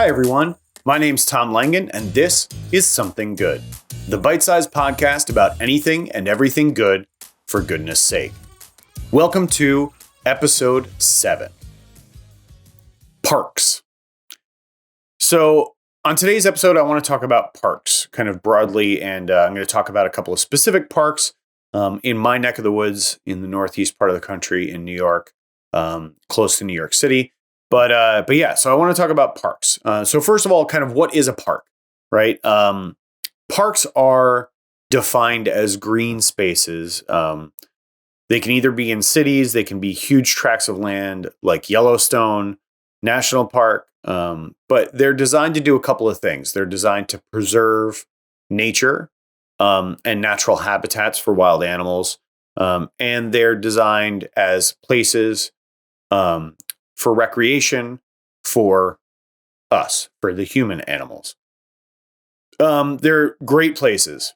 Hi, everyone. My name's Tom Langen, and this is Something Good, the bite-sized podcast about anything and everything good, for goodness sake. Welcome to episode 7, Parks. So on today's episode, I want to talk about parks kind of broadly, and I'm going to talk about a couple of specific parks in my neck of the woods in the northeast part of the country in New York, close to New York City. But yeah, so I want to talk about parks. So first of all, kind of what is a park, right? Parks are defined as green spaces. They can either be in cities, they can be huge tracts of land like Yellowstone National Park, but they're designed to do a couple of things. They're designed to preserve nature and natural habitats for wild animals, and they're designed as places for recreation for us, for the human animals. They're great places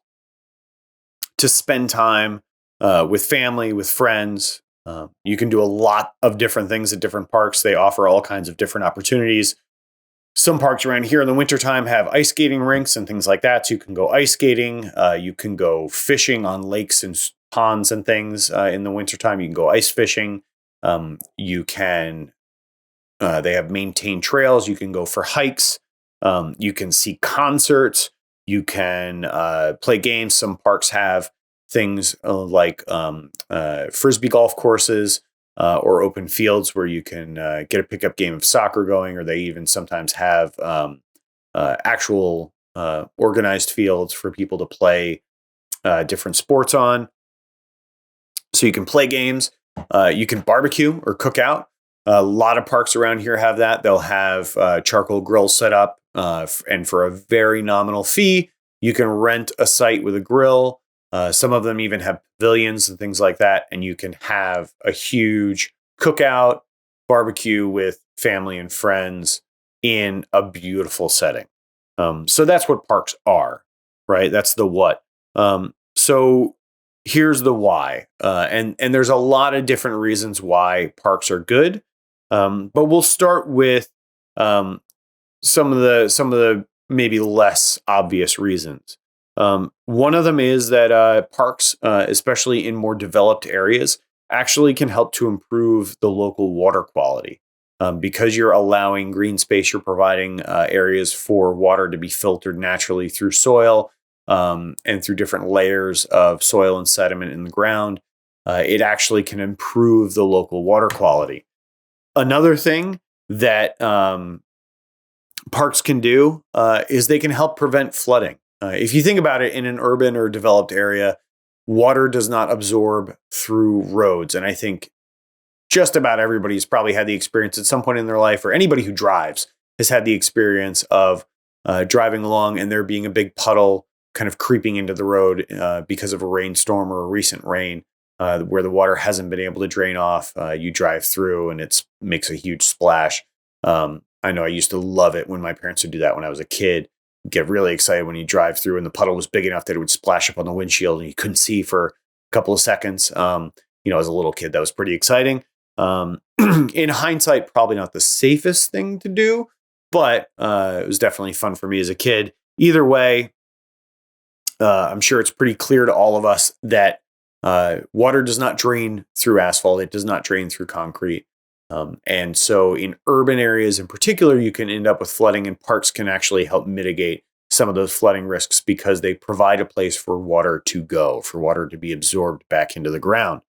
to spend time with family, with friends. You can do a lot of different things at different parks. They offer all kinds of different opportunities. Some parks around here in the wintertime have ice skating rinks and things like that. So you can go ice skating. You can go fishing on lakes and ponds and things in the wintertime. You can go ice fishing. They have maintained trails. You can go for hikes. You can see concerts. You can play games. Some parks have things like frisbee golf courses or open fields where you can get a pickup game of soccer going, or they even sometimes have actual organized fields for people to play different sports on. So you can play games. You can barbecue or cook out. A lot of parks around here have that. They'll have charcoal grills set up, and for a very nominal fee, you can rent a site with a grill. Some of them even have pavilions and things like that, and you can have a huge cookout, barbecue with family and friends in a beautiful setting. So that's what parks are, right? That's the what. So here's the why, and there's a lot of different reasons why parks are good. But we'll start with some of the maybe less obvious reasons. One of them is that parks, especially in more developed areas, actually can help to improve the local water quality. Because you're allowing green space, you're providing areas for water to be filtered naturally through soil and through different layers of soil and sediment in the ground. It actually can improve the local water quality. Another thing that parks can do is they can help prevent flooding. If you think about it, in an urban or developed area, water does not absorb through roads. And I think just about everybody's probably had the experience at some point in their life, or anybody who drives has had the experience of driving along and there being a big puddle kind of creeping into the road because of a rainstorm or a recent rain. Where the water hasn't been able to drain off. You drive through and it makes a huge splash. I know I used to love it when my parents would do that when I was a kid. Get really excited when you drive through and the puddle was big enough that it would splash up on the windshield and you couldn't see for a couple of seconds. As a little kid, that was pretty exciting. In hindsight, probably not the safest thing to do, but it was definitely fun for me as a kid. Either way, I'm sure it's pretty clear to all of us that water does not drain through asphalt. It does not drain through concrete. And so in urban areas in particular, you can end up with flooding, and parks can actually help mitigate some of those flooding risks because they provide a place for water to go, for water to be absorbed back into the ground.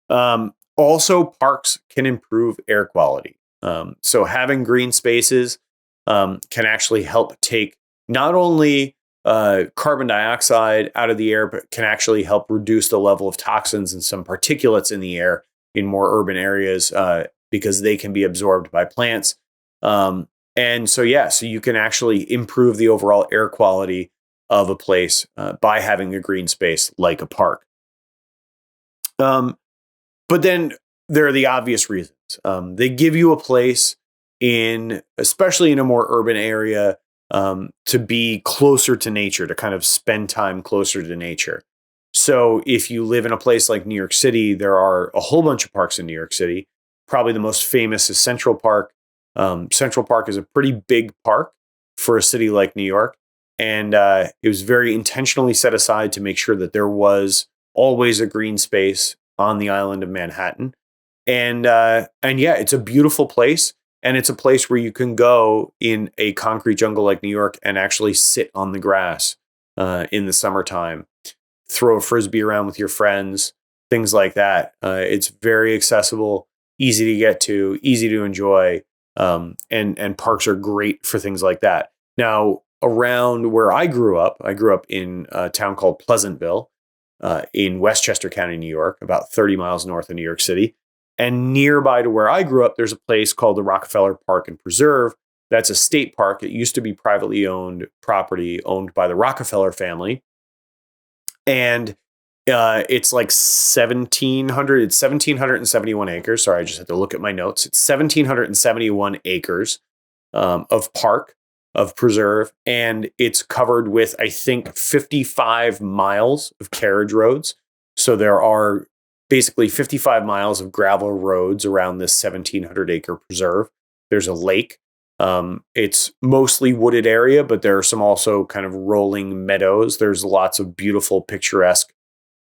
Also, parks can improve air quality. So having green spaces can actually help take not only carbon dioxide out of the air, but can actually help reduce the level of toxins and some particulates in the air in more urban areas because they can be absorbed by plants. So you can actually improve the overall air quality of a place by having a green space like a park. But then there are the obvious reasons. They give you a place especially in a more urban area, to be closer to nature, to kind of spend time closer to nature. So if you live in a place like New York City, there are a whole bunch of parks in New York City. Probably the most famous is Central Park. Central Park is a pretty big park for a city like New York. And it was very intentionally set aside to make sure that there was always a green space on the island of Manhattan. And yeah, it's a beautiful place. And it's a place where you can go in a concrete jungle like New York and actually sit on the grass in the summertime, throw a frisbee around with your friends, things like that. It's very accessible, easy to get to, easy to enjoy, and parks are great for things like that. Now, around where I grew up in a town called Pleasantville in Westchester County, New York, about 30 miles north of New York City. And nearby to where I grew up, there's a place called the Rockefeller Park and Preserve. That's a state park. It used to be privately owned property owned by the Rockefeller family. And it's like 1,700. It's 1,771 acres. Sorry, I just had to look at my notes. It's 1,771 acres of park, of preserve, and it's covered with, I think, 55 miles of carriage roads. So there are basically 55 miles of gravel roads around this 1,700 acre preserve. There's a lake. It's mostly wooded area, but there are some also kind of rolling meadows. There's lots of beautiful, picturesque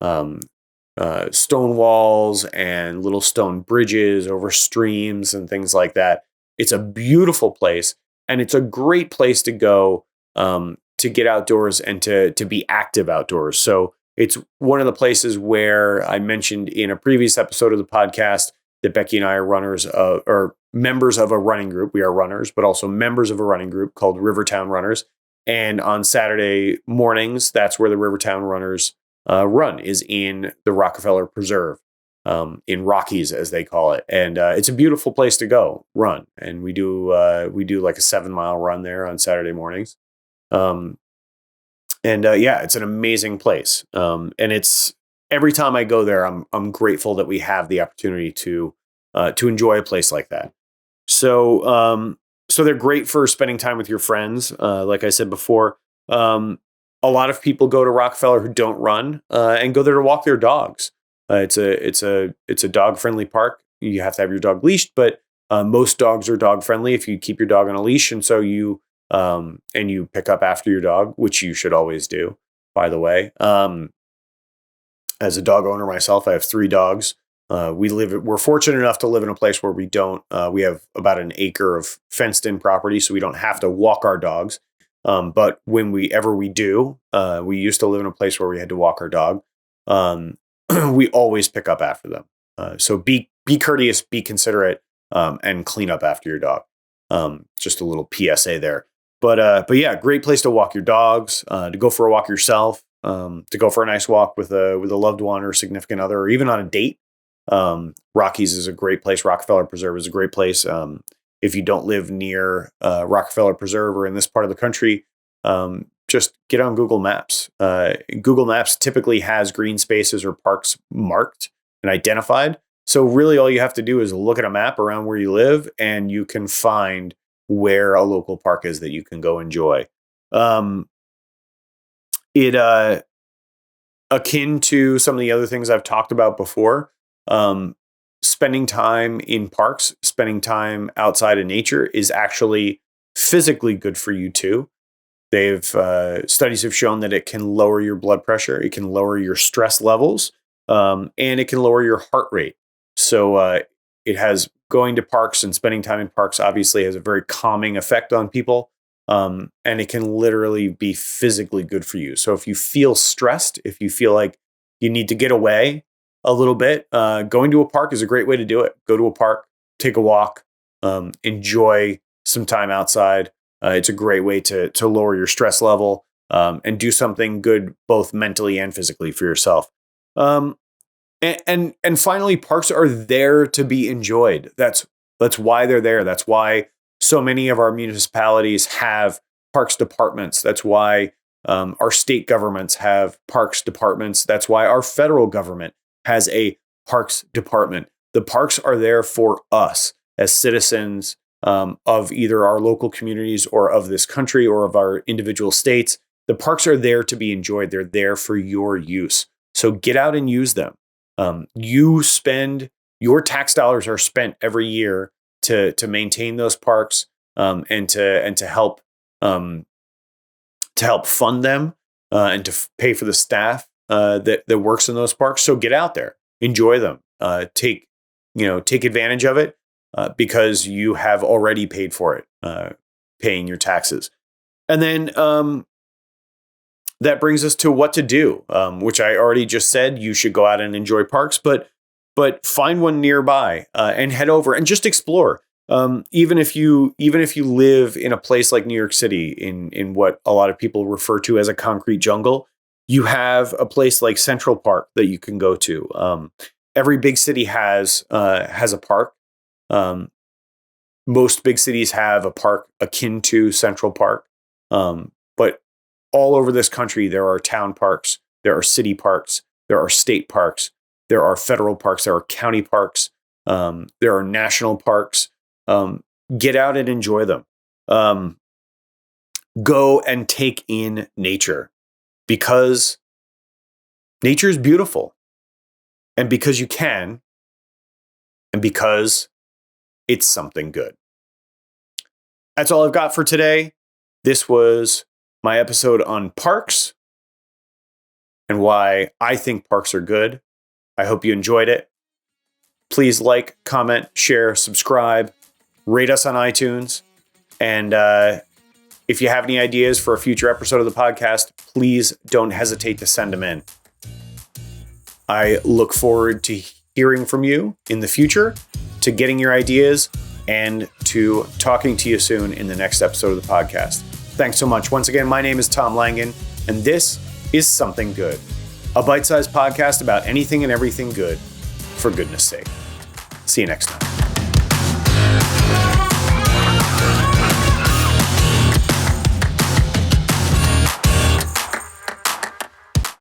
stone walls and little stone bridges over streams and things like that. It's a beautiful place, and it's a great place to go to get outdoors and to be active outdoors. So it's one of the places where I mentioned in a previous episode of the podcast that Becky and I are runners or members of a running group. We are runners, but also members of a running group called Rivertown Runners. And on Saturday mornings, that's where the Rivertown Runners run, is in the Rockefeller Preserve, in Rockies, as they call it. And it's a beautiful place to go run. And we do like a 7-mile run there on Saturday mornings. Yeah, it's an amazing place. And it's every time I go there, I'm grateful that we have the opportunity to enjoy a place like that. So they're great for spending time with your friends. Like I said before, a lot of people go to Rockefeller who don't run and go there to walk their dogs. It's a dog friendly park. You have to have your dog leashed, but most dogs are dog friendly if you keep your dog on a leash, and so you pick up after your dog, which you should always do, by the way. As a dog owner myself, I have 3 dogs. We're fortunate enough to live in a place where we have about an acre of fenced in property, so we don't have to walk our dogs. But when we do, we used to live in a place where we had to walk our dog. We always pick up after them. So be courteous, be considerate, and clean up after your dog. Just a little PSA there. But yeah, great place to walk your dogs, to go for a walk yourself, to go for a nice walk with a loved one or significant other, or even on a date. Rockies is a great place. Rockefeller Preserve is a great place. If you don't live near Rockefeller Preserve or in this part of the country, just get on Google Maps. Google Maps typically has green spaces or parks marked and identified. So really all you have to do is look at a map around where you live, and you can find where a local park is that you can go enjoy. It akin to some of the other things I've talked about before, spending time in parks, spending time outside of nature is actually physically good for you too. Studies have shown that it can lower your blood pressure, it can lower your stress levels, and it can lower your heart rate. So going to parks and spending time in parks obviously has a very calming effect on people. And it can literally be physically good for you. So if you feel stressed, if you feel like you need to get away a little bit, going to a park is a great way to do it. Go to a park, take a walk, enjoy some time outside. It's a great way to lower your stress level, and do something good both mentally and physically for yourself. And finally, parks are there to be enjoyed. That's why they're there. That's why so many of our municipalities have parks departments. That's why our state governments have parks departments. That's why our federal government has a parks department. The parks are there for us as citizens of either our local communities or of this country or of our individual states. The parks are there to be enjoyed. They're there for your use. So get out and use them. Your tax dollars are spent every year to maintain those parks, and to help fund them, and to pay for the staff that works in those parks. So get out there, enjoy them, take advantage of it, because you have already paid for it, paying your taxes. And then that brings us to what to do, which I already just said. You should go out and enjoy parks, but find one nearby, and head over and just explore. Even if you live in a place like New York City, in what a lot of people refer to as a concrete jungle, you have a place like Central Park that you can go to. Every big city has a park. Most big cities have a park akin to Central Park. But all over this country, there are town parks, there are city parks, there are state parks, there are federal parks, there are county parks, there are national parks. Get out and enjoy them. Go and take in nature, because nature is beautiful, and because you can, and because it's something good. That's all I've got for today. This was my episode on parks and why I think parks are good. I hope you enjoyed it. Please like, comment, share, subscribe, rate us on iTunes. And if you have any ideas for a future episode of the podcast, please don't hesitate to send them in. I look forward to hearing from you in the future, to getting your ideas, and to talking to you soon in the next episode of the podcast. Thanks so much. Once again, my name is Tom Langen, and this is Something Good, a bite-sized podcast about anything and everything good, for goodness sake. See you next time.